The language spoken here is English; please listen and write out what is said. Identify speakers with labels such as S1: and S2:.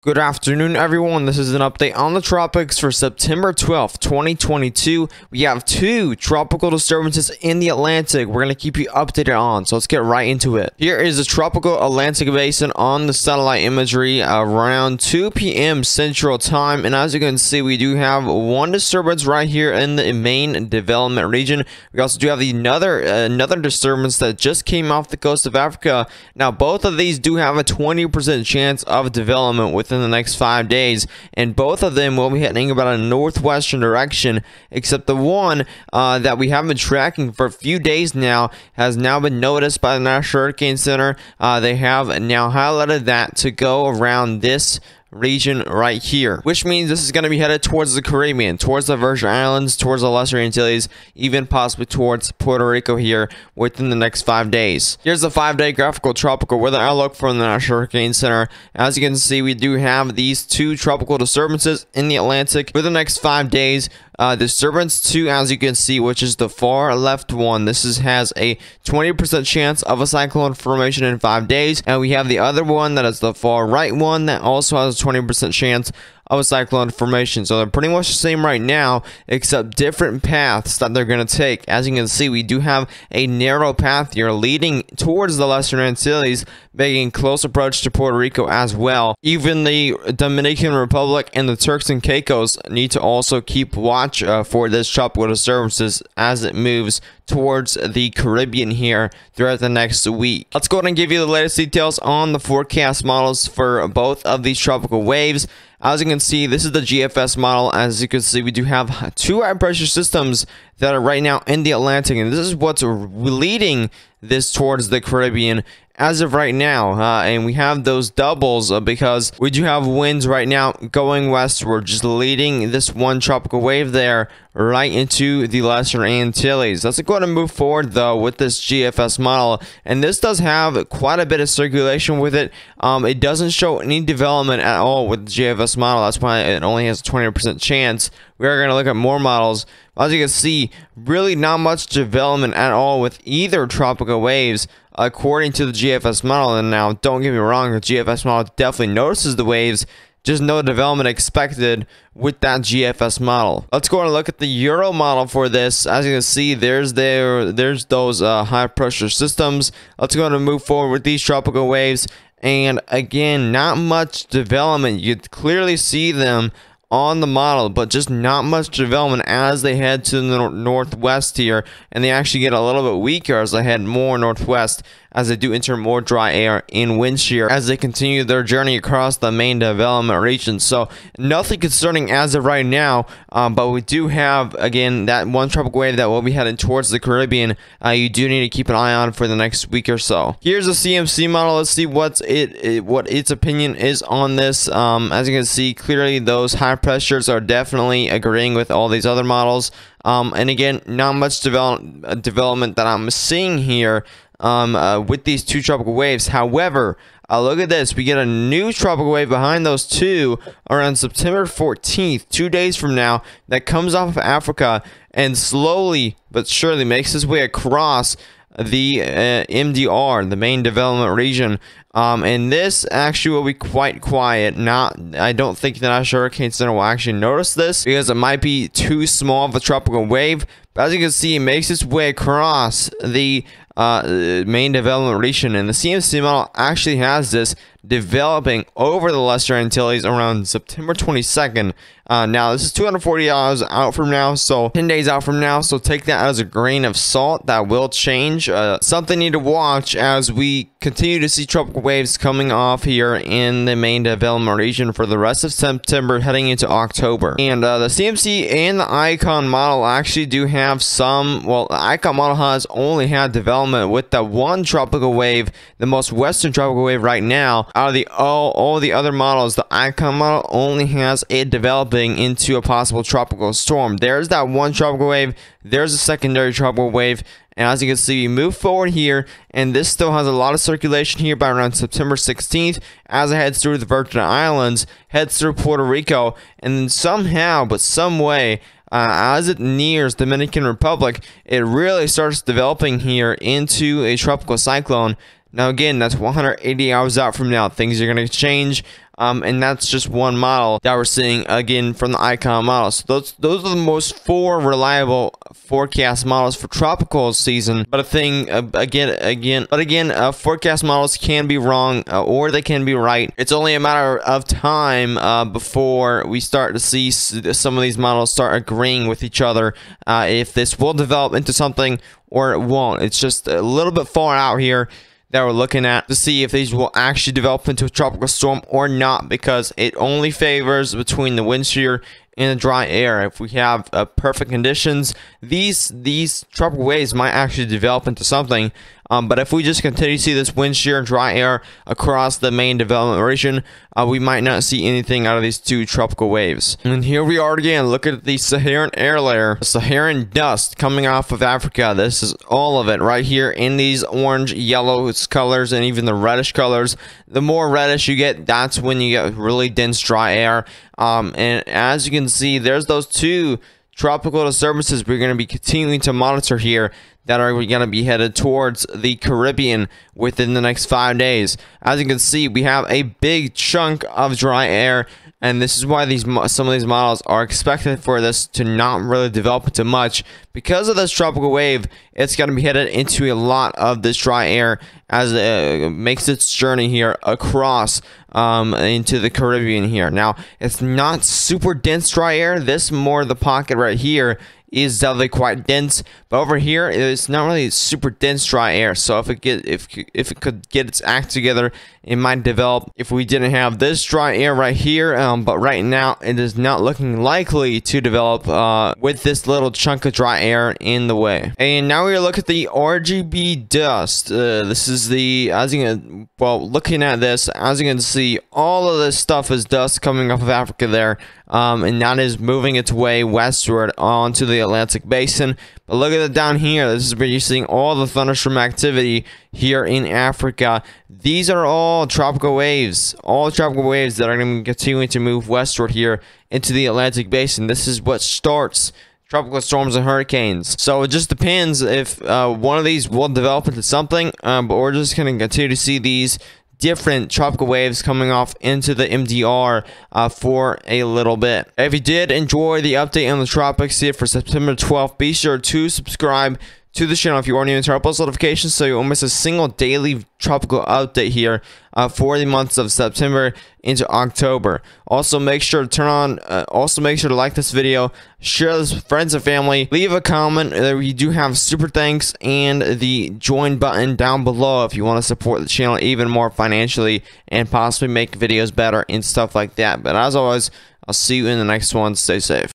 S1: Good afternoon, everyone. This is an update on the tropics for September 12th, 2022. We have two tropical disturbances in the Atlantic we're going to keep you updated on, so let's get right into it. Here is the tropical Atlantic basin on the satellite imagery around 2 p.m. Central Time, and as you can see, we do have one disturbance right here in the main development region. We also do have another disturbance that just came off the coast of Africa. Now, both of these do have a 20% chance of development within the next 5 days, and both of them will be heading about a northwestern direction, except the one that we have been tracking for a few days now has now been noticed by the National Hurricane Center. They have now highlighted that to go around this region right here, which means this is going to be headed towards the Caribbean, towards the Virgin Islands, towards the Lesser Antilles, even possibly towards Puerto Rico here within the next 5 days. Here's the 5-day graphical tropical weather outlook from the National Hurricane Center. As you can see, we do have these two tropical disturbances in the Atlantic for the next 5 days. Disturbance 2, as you can see, which is the far left one, has a 20% chance of a cyclone formation in 5 days, and we have the other one that is the far right one that also has a 20% chance of a cyclone formation. So they're pretty much the same right now, except different paths that they're going to take. As you can see, we do have a narrow path here leading towards the Lesser Antilles, making close approach to Puerto Rico as well. Even the Dominican Republic and the Turks and Caicos need to also keep watch for this tropical disturbances as it moves towards the Caribbean here throughout the next week. Let's go ahead and give you the latest details on the forecast models for both of these tropical waves. As you can see, this is the GFS model. As you can see, we do have two high pressure systems that are right now in the Atlantic, and this is what's leading this towards the Caribbean as of right now. And we have those doubles because we do have winds right now going westward, just leading this one tropical wave there right into the Lesser Antilles. Let's go ahead and move forward though with this GFS model, and this does have quite a bit of circulation with it. It doesn't show any development at all with the GFS model. That's why it only has a 20% chance. We are going to look at more models. As you can see, really not much development at all with either tropical waves according to the GFS model. And now, don't get me wrong, the GFS model definitely notices the waves, just no development expected with that GFS model. Let's go and look at the Euro model for this. As you can see, there's those high pressure systems. Let's go and move forward with these tropical waves. And again, not much development. You clearly see them on the model, but just not much development as they head to the northwest here, and they actually get a little bit weaker as they head more northwest, as they do enter more dry air in wind shear as they continue their journey across the main development region. So nothing concerning as of right now, but we do have, again, that one tropical wave that will be heading towards the Caribbean. You do need to keep an eye on for the next week or so. Here's a CMC model. Let's see what its opinion is on this. As you can see, clearly those high pressures are definitely agreeing with all these other models. And again, not much development that I'm seeing here with these two tropical waves. However, look at this. We get a new tropical wave behind those two around September 14th, 2 days from now, that comes off of Africa and slowly but surely makes its way across the MDR, the main development region. And this actually will be quite quiet. I don't think the National Hurricane Center will actually notice this because it might be too small of a tropical wave. But as you can see, it makes its way across the main development region, and the CMC model actually has this developing over the Lesser Antilles around September 22nd. Now, this is 240 hours out from now, so 10 days out from now, so take that as a grain of salt. That will change. Something you need to watch as we continue to see tropical waves coming off here in the main development region for the rest of September heading into October. And the CMC and the Icon model actually do have some, well, the Icon model has only had development with the one tropical wave, the most western tropical wave right now. Out of all the other models, the Icon model only has it developing into a possible tropical storm. There's that one tropical wave, there's a secondary tropical wave, and as you can see, we move forward here, and this still has a lot of circulation here by around September 16th as it heads through the Virgin Islands, heads through Puerto Rico, and then somehow, but some way, as it nears Dominican Republic, it really starts developing here into a tropical cyclone. Now again, that's 180 hours out from now. Things are going to change. And that's just one model that we're seeing again from the icon model. So those are the most 4 reliable forecast models for tropical season. But a thing again, forecast models can be wrong or they can be right. It's only a matter of time before we start to see some of these models start agreeing with each other if this will develop into something or it won't. It's just a little bit far out here that we're looking at to see if these will actually develop into a tropical storm or not, because it only favors between the wind shear and the dry air. If we have perfect conditions, these tropical waves might actually develop into something. But if we just continue to see this wind shear and dry air across the main development region, we might not see anything out of these 2 tropical waves. And here we are again. Look at the Saharan air layer, Saharan dust coming off of Africa. This is all of it right here in these orange, yellow colors, and even the reddish colors. The more reddish you get, that's when you get really dense dry air. And as you can see, there's those 2 tropical disturbances we're going to be continuing to monitor here that are going to be headed towards the Caribbean within the next 5 days. As you can see, we have a big chunk of dry air, and this is why some of these models are expected for this to not really develop into much. Because of this tropical wave, it's going to be headed into a lot of this dry air as it makes its journey here across into the Caribbean here. Now, it's not super dense dry air. This more the pocket right here is definitely quite dense, but over here it's not really super dense dry air. So if it could get its act together, it might develop if we didn't have this dry air right here. But right now it is not looking likely to develop with this little chunk of dry air in the way. And now we look at the RGB dust. This is the, looking at this, as you can see, all of this stuff is dust coming off of Africa there. And that is moving its way westward onto the Atlantic basin. But look at it down here. This is where you're seeing all the thunderstorm activity here in Africa. These are all tropical waves. All tropical waves that are going to be continuing to move westward here into the Atlantic basin. This is what starts tropical storms and hurricanes. So it just depends if one of these will develop into something. But we're just going to continue to see these different tropical waves coming off into the MDR for a little bit. If you did enjoy the update on the tropics here for September 12th, be sure to subscribe to the channel if you are new, and turn on post notifications so you won't miss a single daily tropical update here for the months of September into October. Also, make sure to turn on. Make sure to like this video, share this with friends and family, leave a comment. We do have super thanks and the join button down below if you want to support the channel even more financially and possibly make videos better and stuff like that. But as always, I'll see you in the next one. Stay safe.